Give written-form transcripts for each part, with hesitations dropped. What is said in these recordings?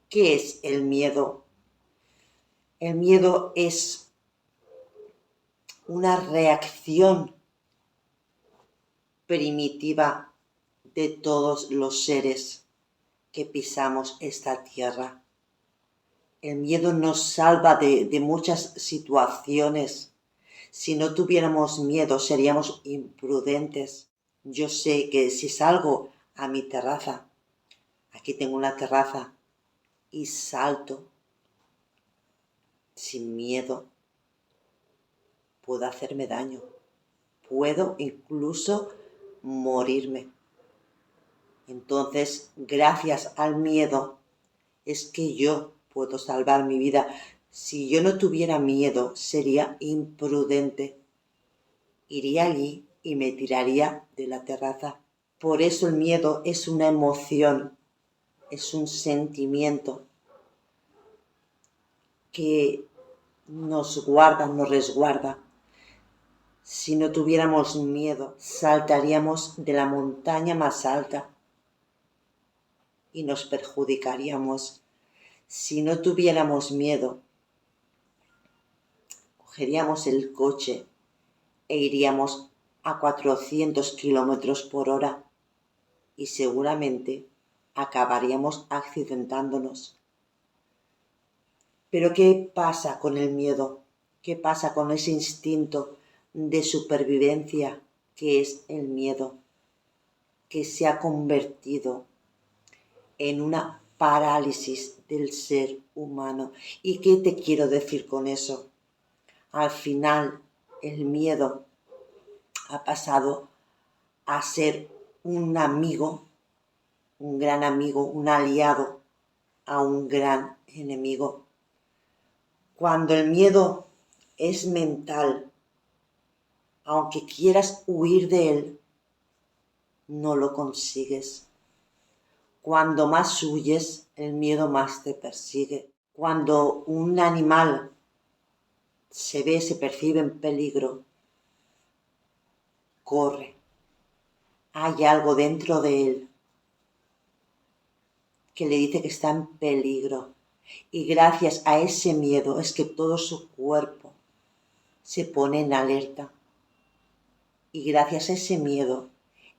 ¿Qué es el miedo? El miedo es una reacción primitiva de todos los seres que pisamos esta tierra. El miedo nos salva de muchas situaciones. Si no tuviéramos miedo, seríamos imprudentes. Yo sé que si salgo a mi terraza, aquí tengo una terraza, y salto sin miedo, puedo hacerme daño. Puedo incluso morirme. Entonces, gracias al miedo, es que yo puedo salvar mi vida. Si yo no tuviera miedo, sería imprudente. Iría allí y me tiraría de la terraza. Por eso el miedo es una emoción, es un sentimiento que nos guarda, nos resguarda. Si no tuviéramos miedo, saltaríamos de la montaña más alta y nos perjudicaríamos. Si no tuviéramos miedo, cogeríamos el coche e iríamos a 400 kilómetros por hora y seguramente acabaríamos accidentándonos. Pero ¿qué pasa con el miedo? ¿Qué pasa con ese instinto de supervivencia que es el miedo? Que se ha convertido en una parálisis del ser humano. ¿Y qué te quiero decir con eso? Al final, el miedo ha pasado a ser un amigo, un gran amigo, un aliado, a un gran enemigo. Cuando el miedo es mental, aunque quieras huir de él, no lo consigues. Cuando más huyes, el miedo más te persigue. Cuando un animal se percibe en peligro, corre. Hay algo dentro de él que le dice que está en peligro. Y gracias a ese miedo es que todo su cuerpo se pone en alerta. Y gracias a ese miedo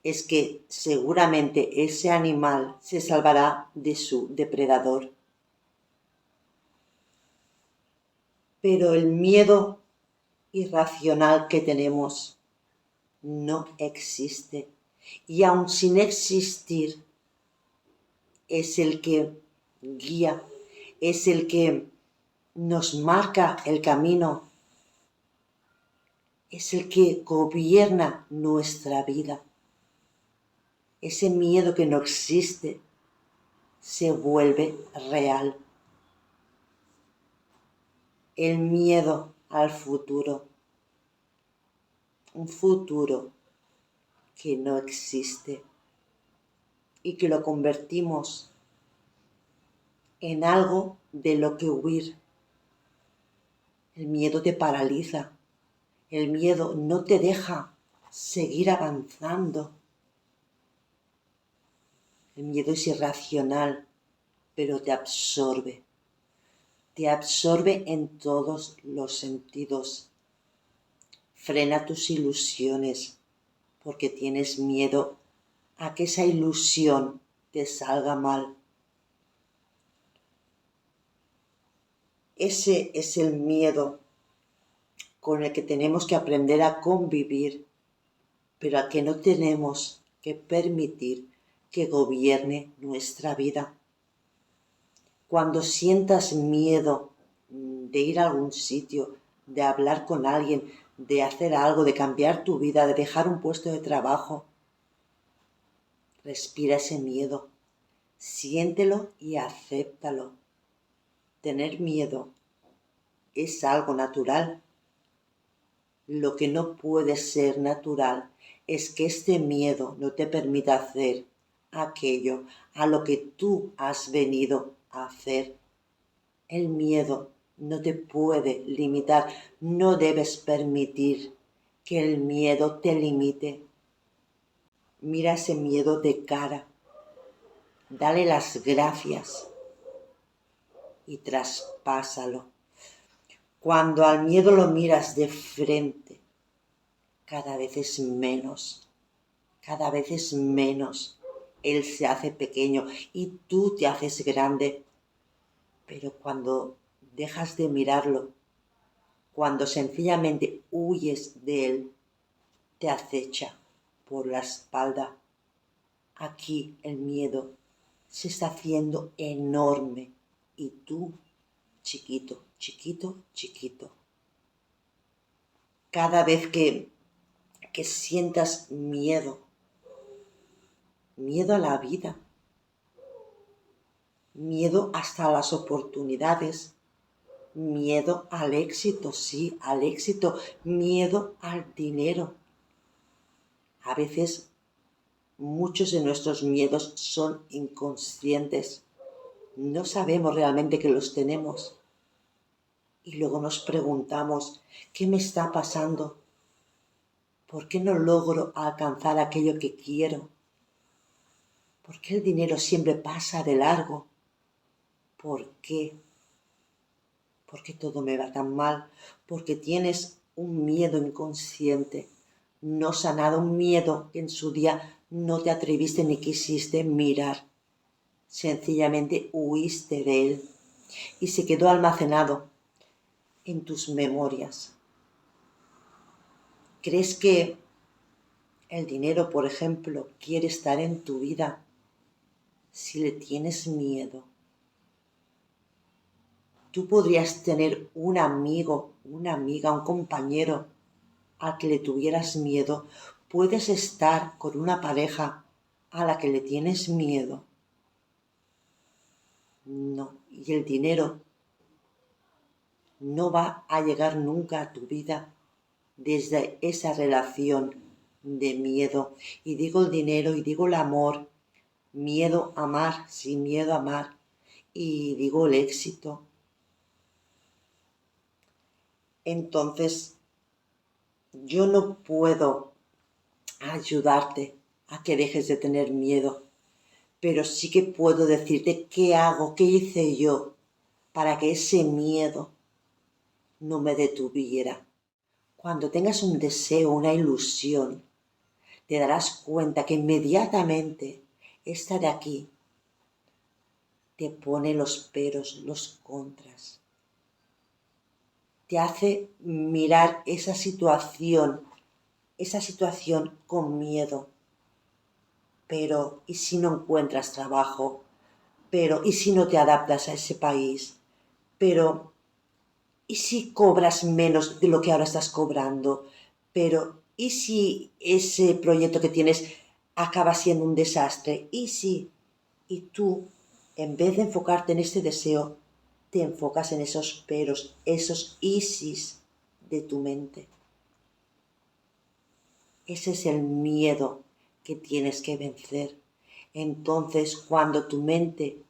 es que seguramente ese animal se salvará de su depredador. Pero el miedo irracional que tenemos no existe. Y aun sin existir, es el que guía, es el que nos marca el camino, es el que gobierna nuestra vida. Ese miedo que no existe se vuelve real. El miedo al futuro, un futuro que no existe y que lo convertimos en algo de lo que huir. El miedo te paraliza, el miedo no te deja seguir avanzando. El miedo es irracional, pero te absorbe en todos los sentidos. Frena tus ilusiones porque tienes miedo a que esa ilusión te salga mal. Ese es el miedo con el que tenemos que aprender a convivir, pero al que no tenemos que permitir que gobierne nuestra vida. Cuando sientas miedo de ir a algún sitio, de hablar con alguien, de hacer algo, de cambiar tu vida, de dejar un puesto de trabajo, respira ese miedo, siéntelo y acéptalo. Tener miedo es algo natural. Lo que no puede ser natural es que este miedo no te permita hacer aquello a lo que tú has venido a hacer. El miedo no te puede limitar. No debes permitir que el miedo te limite. Mira ese miedo de cara. Dale las gracias y traspásalo. Cuando al miedo lo miras de frente, cada vez es menos, cada vez es menos. Él se hace pequeño y tú te haces grande. Pero cuando dejas de mirarlo, cuando sencillamente huyes de él, te acecha por la espalda. Aquí el miedo se está haciendo enorme y tú chiquito, chiquito, chiquito. Cada vez que sientas miedo, miedo a la vida, miedo hasta a las oportunidades, miedo al éxito, sí, al éxito, miedo al dinero. A veces muchos de nuestros miedos son inconscientes. No sabemos realmente que los tenemos. Y luego nos preguntamos, ¿qué me está pasando? ¿Por qué no logro alcanzar aquello que quiero? ¿Por qué el dinero siempre pasa de largo? ¿Por qué? ¿Por qué todo me va tan mal? Porque tienes un miedo inconsciente, no sanado, un miedo que en su día no te atreviste ni quisiste mirar. Sencillamente huiste de él y se quedó almacenado en tus memorias. ¿Crees que el dinero, por ejemplo, quiere estar en tu vida si le tienes miedo? Tú podrías tener un amigo, una amiga, un compañero al que le tuvieras miedo. Puedes estar con una pareja a la que le tienes miedo. No, y el dinero no va a llegar nunca a tu vida desde esa relación de miedo. Y digo el dinero y digo el amor, miedo a amar, sin miedo a amar. Y digo el éxito. Entonces, yo no puedo ayudarte a que dejes de tener miedo, pero sí que puedo decirte qué hago, qué hice yo para que ese miedo no me detuviera. Cuando tengas un deseo, una ilusión, te darás cuenta que inmediatamente esta de aquí te pone los peros, los contras. Te hace mirar esa situación con miedo. Pero, ¿y si no encuentras trabajo? Pero, ¿y si no te adaptas a ese país? Pero, ¿y si cobras menos de lo que ahora estás cobrando? Pero, ¿y si ese proyecto que tienes acaba siendo un desastre? ¿Y si? Y tú, en vez de enfocarte en este deseo, te enfocas en esos peros, esos isis de tu mente. Ese es el miedo que tienes que vencer. Entonces, cuando tu mente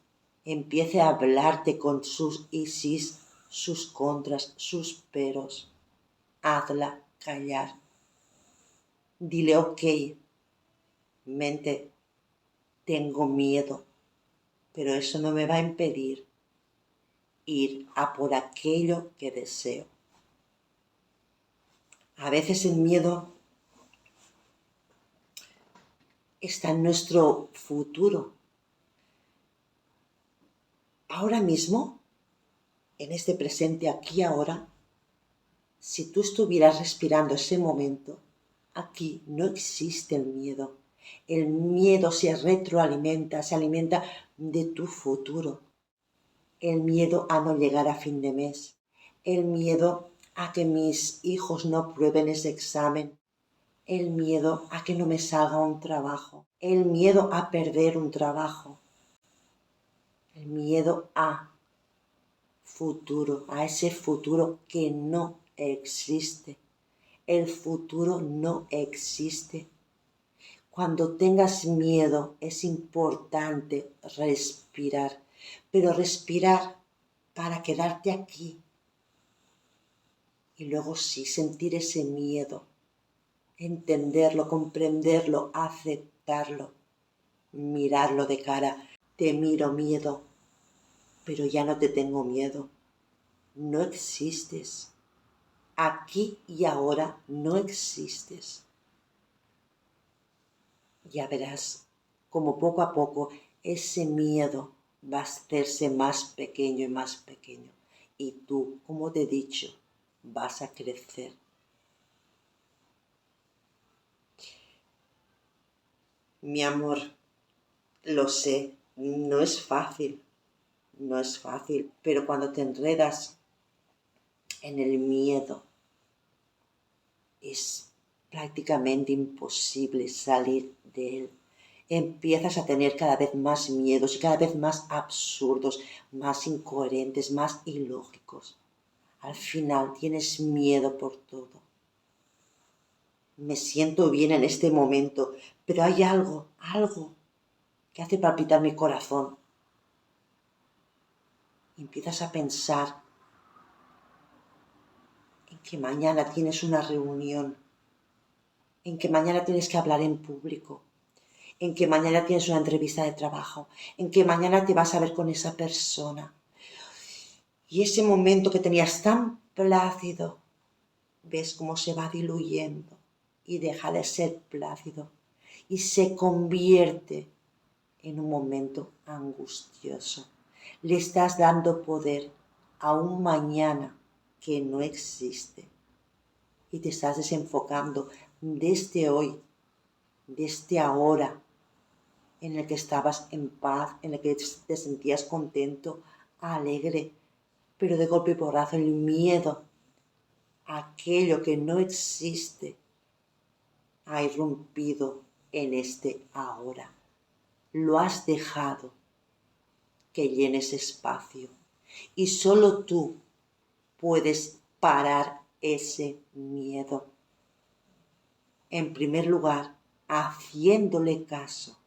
empiece a hablarte con sus isis, sus contras, sus peros, hazla callar. Dile, ok, mente, tengo miedo, pero eso no me va a impedir ir a por aquello que deseo. A veces el miedo está en nuestro futuro. Ahora mismo, en este presente, aquí ahora, si tú estuvieras respirando ese momento, aquí no existe el miedo. El miedo se retroalimenta, se alimenta de tu futuro. El miedo a no llegar a fin de mes. El miedo a que mis hijos no prueben ese examen. El miedo a que no me salga un trabajo. El miedo a perder un trabajo. El miedo a futuro, a ese futuro que no existe. El futuro no existe. Cuando tengas miedo es importante respirar, pero respirar para quedarte aquí y luego sí sentir ese miedo, entenderlo, comprenderlo, aceptarlo, mirarlo de cara. Te miro, miedo, pero ya no te tengo miedo. No existes. Aquí y ahora no existes. Ya verás como poco a poco ese miedo va a hacerse más pequeño y más pequeño. Y tú, como te he dicho, vas a crecer. Mi amor, lo sé, no es fácil, no es fácil, pero cuando te enredas en el miedo, es prácticamente imposible salir de él. Empiezas a tener cada vez más miedos y cada vez más absurdos, más incoherentes, más ilógicos. Al final tienes miedo por todo. Me siento bien en este momento, pero hay algo que hace palpitar mi corazón. Empiezas a pensar en que mañana tienes una reunión, en que mañana tienes que hablar en público, en que mañana tienes una entrevista de trabajo, en que mañana te vas a ver con esa persona. Y ese momento que tenías tan plácido, ves cómo se va diluyendo y deja de ser plácido y se convierte en un momento angustioso. Le estás dando poder a un mañana que no existe y te estás desenfocando de este hoy, de este ahora, en el que estabas en paz, en el que te sentías contento, alegre, pero de golpe y porrazo el miedo, aquello que no existe, ha irrumpido en este ahora. Lo has dejado que llene ese espacio y solo tú puedes parar ese miedo. En primer lugar, haciéndole caso,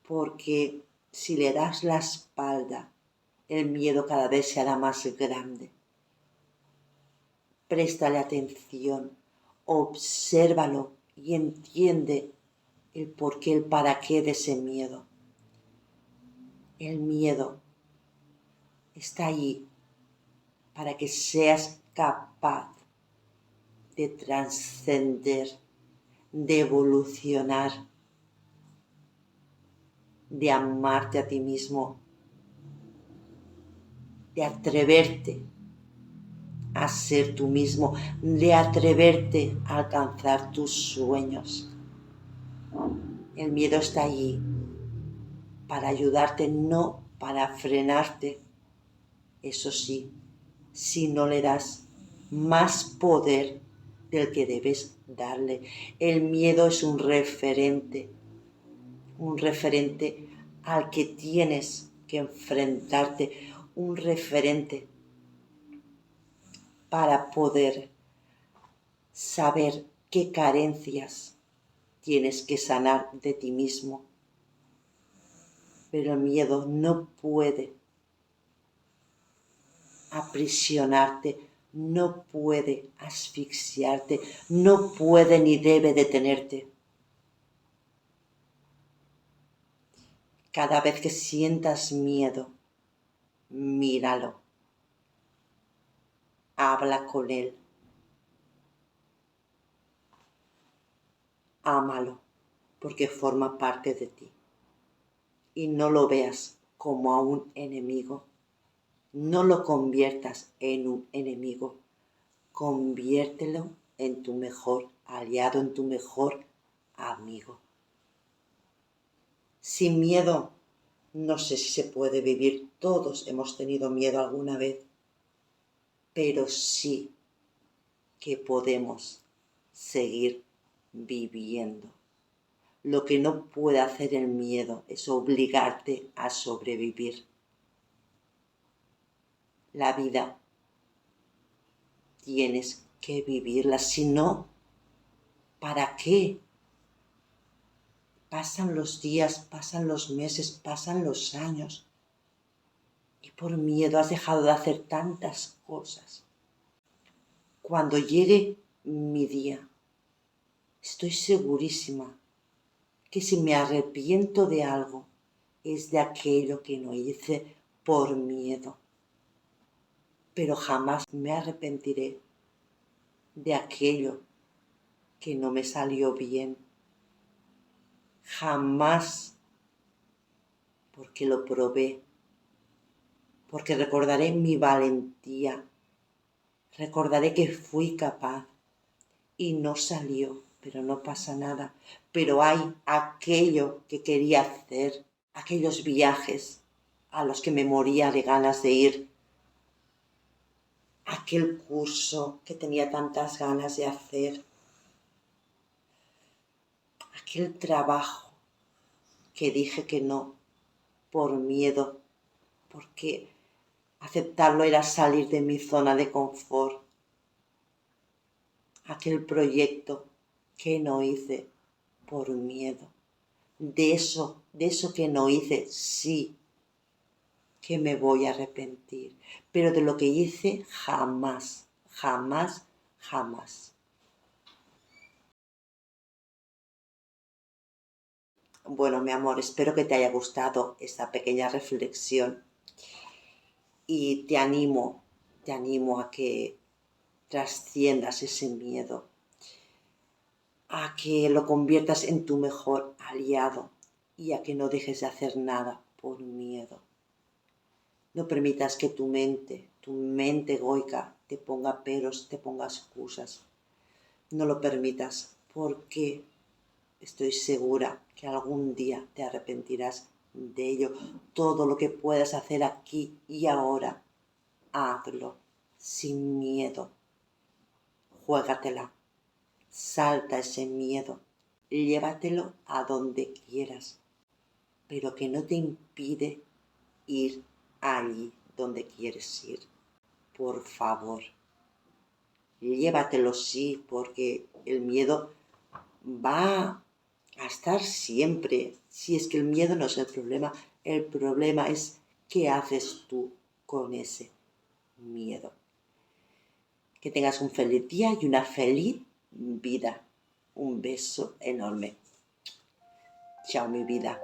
porque si le das la espalda, el miedo cada vez se hará más grande. Préstale atención, obsérvalo y entiende el porqué, el para qué de ese miedo. El miedo está allí para que seas capaz de trascender, de evolucionar, de amarte a ti mismo, de atreverte a ser tú mismo, de atreverte a alcanzar tus sueños. El miedo está allí para ayudarte, no para frenarte. Eso sí, si no le das más poder del que debes darle. El miedo es un referente al que tienes que enfrentarte, un referente para poder saber qué carencias tienes que sanar de ti mismo. Pero el miedo no puede aprisionarte, no puede asfixiarte, no puede ni debe detenerte. Cada vez que sientas miedo, míralo, habla con él, ámalo, porque forma parte de ti. Y no lo veas como a un enemigo. No lo conviertas en un enemigo. Conviértelo en tu mejor aliado, en tu mejor amigo. Sin miedo, no sé si se puede vivir. Todos hemos tenido miedo alguna vez, pero sí que podemos seguir viviendo. Lo que no puede hacer el miedo es obligarte a sobrevivir. La vida tienes que vivirla, si no, ¿para qué? Pasan los días, pasan los meses, pasan los años y por miedo has dejado de hacer tantas cosas. Cuando llegue mi día, estoy segurísima que si me arrepiento de algo, es de aquello que no hice por miedo. Pero jamás me arrepentiré de aquello que no me salió bien. Jamás, porque lo probé, porque recordaré mi valentía, recordaré que fui capaz y no salió, pero no pasa nada. Pero hay aquello que quería hacer, aquellos viajes a los que me moría de ganas de ir, aquel curso que tenía tantas ganas de hacer, aquel trabajo que dije que no por miedo, porque aceptarlo era salir de mi zona de confort, aquel proyecto que no hice por miedo. De eso que no hice, sí que me voy a arrepentir, pero de lo que hice jamás, jamás, jamás. Bueno, mi amor, espero que te haya gustado esta pequeña reflexión y te animo a que trasciendas ese miedo, a que lo conviertas en tu mejor aliado y a que no dejes de hacer nada por miedo. No permitas que tu mente egoica, te ponga peros, te ponga excusas. No lo permitas porque estoy segura que algún día te arrepentirás de ello. Todo lo que puedas hacer aquí y ahora, hazlo sin miedo. Juégatela. Salta ese miedo. Llévatelo a donde quieras, pero que no te impide ir allí donde quieres ir. Por favor, llévatelo sí, porque el miedo va a estar siempre. Si es que el miedo no es el problema es qué haces tú con ese miedo. Que tengas un feliz día y una feliz vida. Un beso enorme. Chao, mi vida.